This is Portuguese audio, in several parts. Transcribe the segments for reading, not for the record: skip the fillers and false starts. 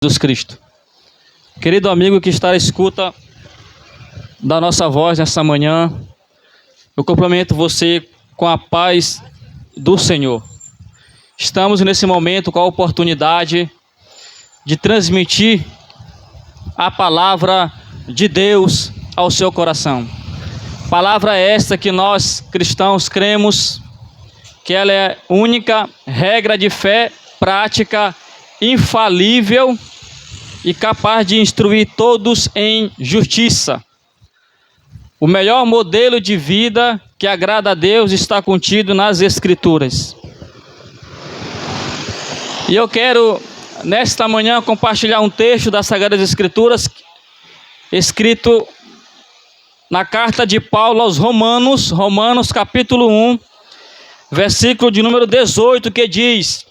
Jesus Cristo. Querido amigo que está à escuta da nossa voz nessa manhã, eu cumprimento você com a paz do Senhor. Estamos nesse momento com a oportunidade de transmitir a palavra de Deus ao seu coração. Palavra esta que nós cristãos cremos que ela é única regra de fé, prática, infalível e capaz de instruir todos em justiça. O melhor modelo de vida que agrada a Deus está contido nas Escrituras. E eu quero, nesta manhã, compartilhar um texto das Sagradas Escrituras, escrito na carta de Paulo aos Romanos, Romanos capítulo 1, versículo de número 18, que diz: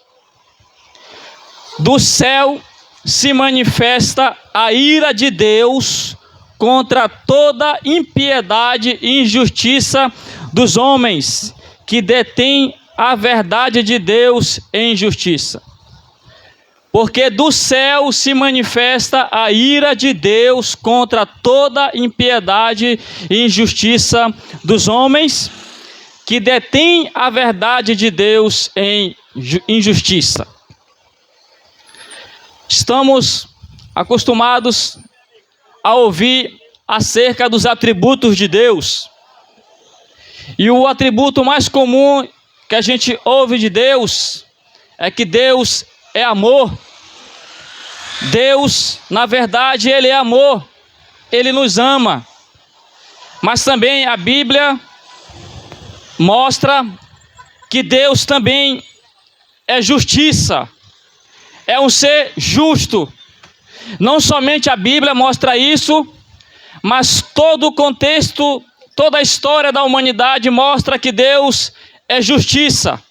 do céu se manifesta a ira de Deus contra toda impiedade e injustiça dos homens que detêm a verdade de Deus em justiça. Porque do céu se manifesta a ira de Deus contra toda impiedade e injustiça dos homens que detêm a verdade de Deus em injustiça. Estamos acostumados a ouvir acerca dos atributos de Deus. E o atributo mais comum que a gente ouve de Deus é que Deus é amor. Deus, na verdade, Ele é amor. Ele nos ama. Mas também a Bíblia mostra que Deus também é justiça. É um ser justo. Não somente a Bíblia mostra isso, mas todo o contexto, toda a história da humanidade mostra que Deus é justiça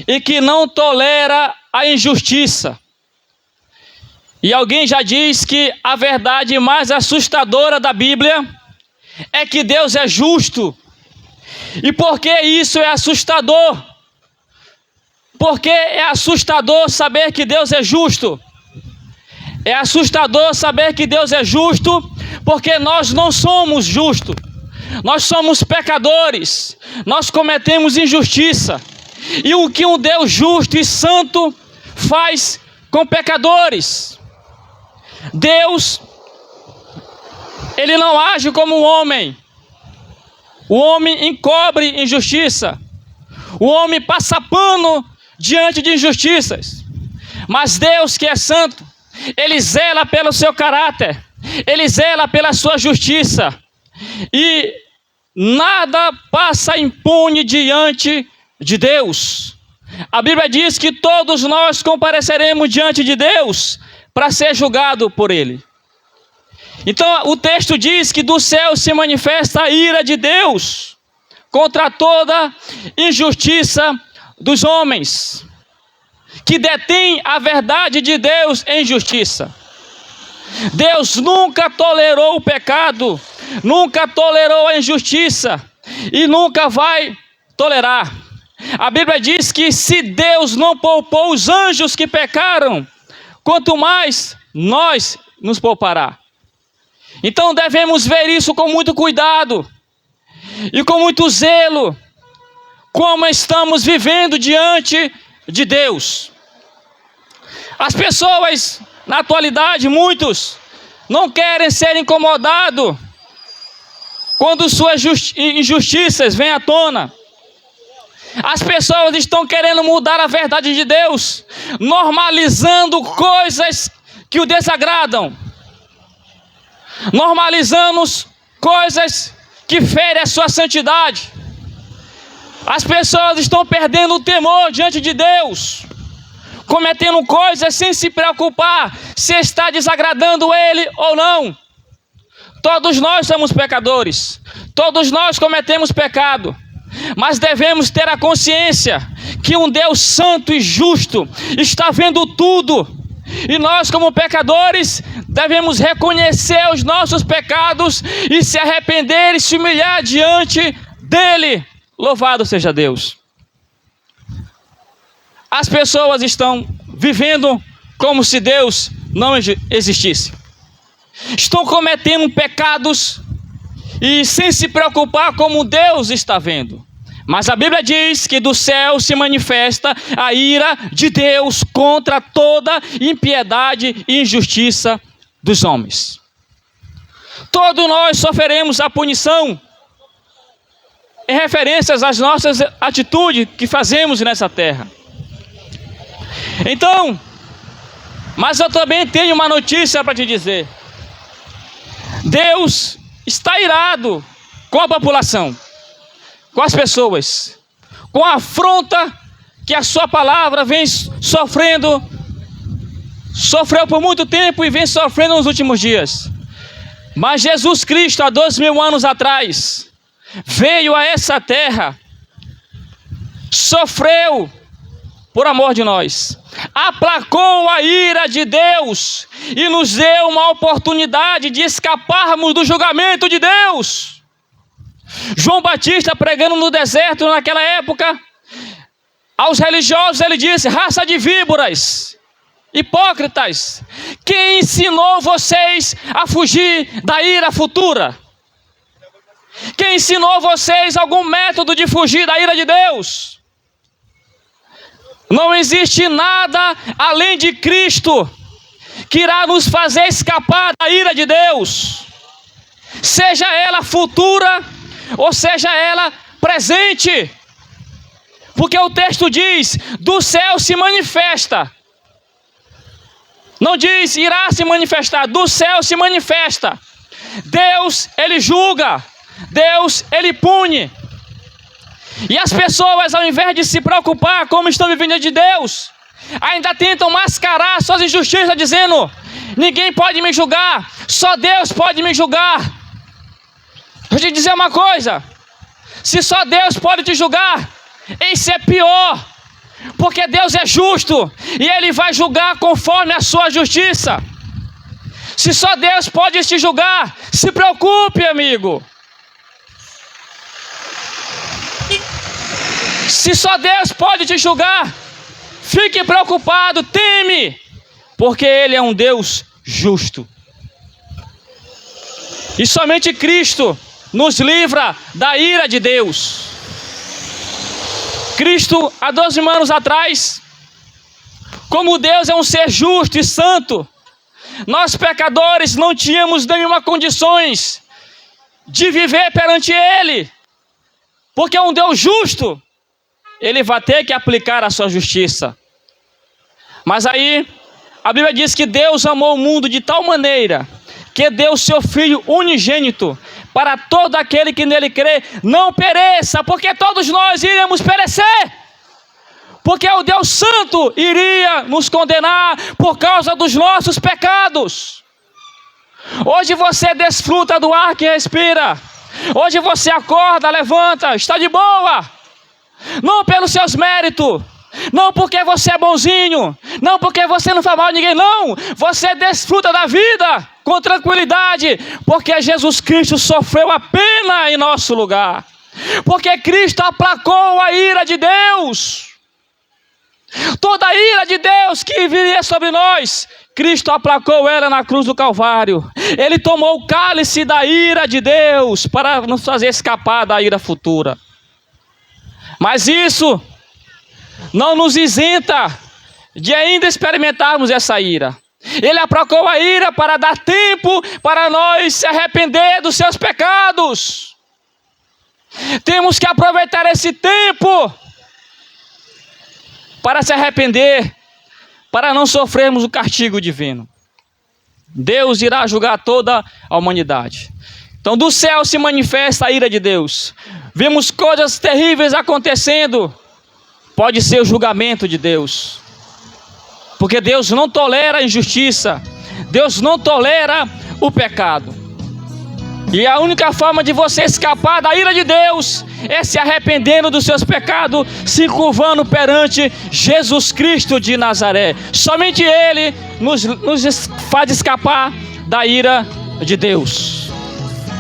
e que não tolera a injustiça. E alguém já diz que a verdade mais assustadora da Bíblia é que Deus é justo. E por que isso é assustador? Porque é assustador saber que Deus é justo. É assustador saber que Deus é justo, porque nós não somos justos. Nós somos pecadores. Nós cometemos injustiça. E o que um Deus justo e santo faz com pecadores? Deus, Ele não age como um homem. O homem encobre injustiça. O homem passa pano diante de injustiças. Mas Deus, que é santo, Ele zela pelo seu caráter. Ele zela pela sua justiça. E nada passa impune diante de Deus. A Bíblia diz que todos nós compareceremos diante de Deus para ser julgado por Ele. Então o texto diz que do céu se manifesta a ira de Deus contra toda injustiça dos homens que detêm a verdade de Deus em justiça. Deus nunca tolerou o pecado, nunca tolerou a injustiça e nunca vai tolerar. A Bíblia diz que se Deus não poupou os anjos que pecaram, quanto mais nós nos poupará. Então devemos ver isso com muito cuidado e com muito zelo, como estamos vivendo diante de Deus. As pessoas, na atualidade, muitos não querem ser incomodados quando suas injustiças vêm à tona. As pessoas estão querendo mudar a verdade de Deus, normalizando coisas que o desagradam, normalizando coisas que ferem a sua santidade. As pessoas estão perdendo o temor diante de Deus, cometendo coisas sem se preocupar se está desagradando Ele ou não. Todos nós somos pecadores, todos nós cometemos pecado, mas devemos ter a consciência que um Deus santo e justo está vendo tudo, e nós como pecadores devemos reconhecer os nossos pecados e se arrepender e se humilhar diante dele. Louvado seja Deus. As pessoas estão vivendo como se Deus não existisse. Estão cometendo pecados e sem se preocupar como Deus está vendo. Mas a Bíblia diz que do céu se manifesta a ira de Deus contra toda impiedade e injustiça dos homens. Todos nós sofreremos a punição em referências às nossas atitudes que fazemos nessa terra. Então, mas eu também tenho uma notícia para te dizer. Deus está irado com a população, com as pessoas, com a afronta que a sua palavra vem sofreu por muito tempo e vem sofrendo nos últimos dias. Mas Jesus Cristo, há 2000 anos atrás, veio a essa terra, sofreu por amor de nós, aplacou a ira de Deus e nos deu uma oportunidade de escaparmos do julgamento de Deus. João Batista, pregando no deserto naquela época, aos religiosos ele disse: raça de víboras, hipócritas, quem ensinou vocês a fugir da ira futura? Quem ensinou vocês algum método de fugir da ira de Deus? Não existe nada além de Cristo que irá nos fazer escapar da ira de Deus, seja ela futura ou seja ela presente, porque o texto diz: do céu se manifesta. Não diz irá se manifestar, do céu se manifesta. Deus, ele julga, Deus, ele pune. E as pessoas, ao invés de se preocupar como estão vivendo de Deus, ainda tentam mascarar suas injustiças, dizendo: ninguém pode me julgar, só Deus pode me julgar. Vou te dizer uma coisa: se só Deus pode te julgar, isso é pior, porque Deus é justo e Ele vai julgar conforme a sua justiça. Se só Deus pode te julgar, se preocupe, amigo. Se só Deus pode te julgar, fique preocupado, teme, porque Ele é um Deus justo. E somente Cristo nos livra da ira de Deus. Cristo, há 12 anos atrás, como Deus é um ser justo e santo, nós pecadores não tínhamos nenhuma condições de viver perante Ele, porque é um Deus justo. Ele vai ter que aplicar a sua justiça. Mas aí, a Bíblia diz que Deus amou o mundo de tal maneira que deu seu Filho unigênito para todo aquele que nele crê não pereça, porque todos nós iríamos perecer, porque o Deus Santo iria nos condenar por causa dos nossos pecados. Hoje você desfruta do ar que respira, hoje você acorda, levanta, está de boa, não pelos seus méritos, não porque você é bonzinho, não porque você não faz mal a ninguém, não. Você desfruta da vida com tranquilidade, porque Jesus Cristo sofreu a pena em nosso lugar, porque Cristo aplacou a ira de Deus. Toda a ira de Deus que viria sobre nós, Cristo aplacou ela na cruz do Calvário. Ele tomou o cálice da ira de Deus para nos fazer escapar da ira futura. Mas isso não nos isenta de ainda experimentarmos essa ira. Ele aplacou a ira para dar tempo para nós se arrepender dos seus pecados. Temos que aproveitar esse tempo para se arrepender, para não sofrermos o castigo divino. Deus irá julgar toda a humanidade. Então do céu se manifesta a ira de Deus. Vimos coisas terríveis acontecendo. Pode ser o julgamento de Deus, porque Deus não tolera a injustiça, Deus não tolera o pecado. E a única forma de você escapar da ira de Deus é se arrependendo dos seus pecados, se curvando perante Jesus Cristo de Nazaré. Somente Ele nos faz escapar da ira de Deus.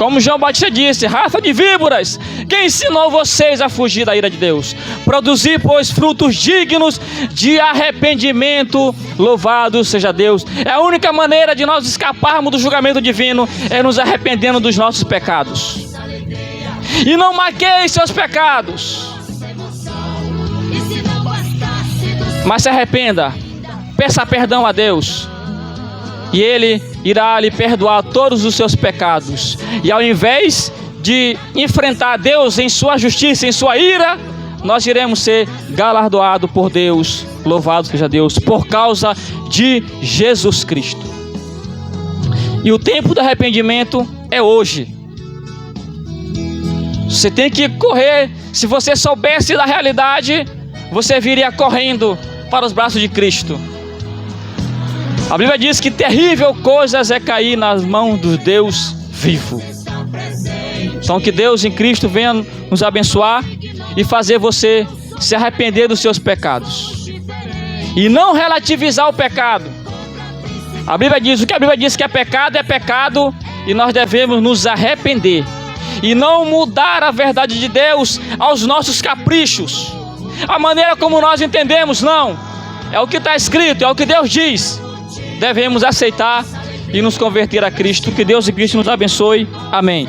Como João Batista disse: raça de víboras, quem ensinou vocês a fugir da ira de Deus? Produzir, pois, frutos dignos de arrependimento. Louvado seja Deus. É a única maneira de nós escaparmos do julgamento divino, é nos arrependendo dos nossos pecados. E não maqueie seus pecados, mas se arrependa, peça perdão a Deus, e Ele irá lhe perdoar todos os seus pecados. E ao invés de enfrentar Deus em sua justiça, em sua ira, nós iremos ser galardoados por Deus. Louvado seja Deus, por causa de Jesus Cristo. E o tempo do arrependimento é hoje. Você tem que correr. Se você soubesse da realidade, você viria correndo para os braços de Cristo. A Bíblia diz que terrível coisa é cair nas mãos do Deus vivo. Então que Deus em Cristo venha nos abençoar e fazer você se arrepender dos seus pecados. E não relativizar o pecado. A Bíblia diz, o que a Bíblia diz que é pecado, e nós devemos nos arrepender. E não mudar a verdade de Deus aos nossos caprichos, a maneira como nós entendemos, não. É o que está escrito, é o que Deus diz. Devemos aceitar e nos converter a Cristo. Que Deus e Cristo nos abençoe. Amém.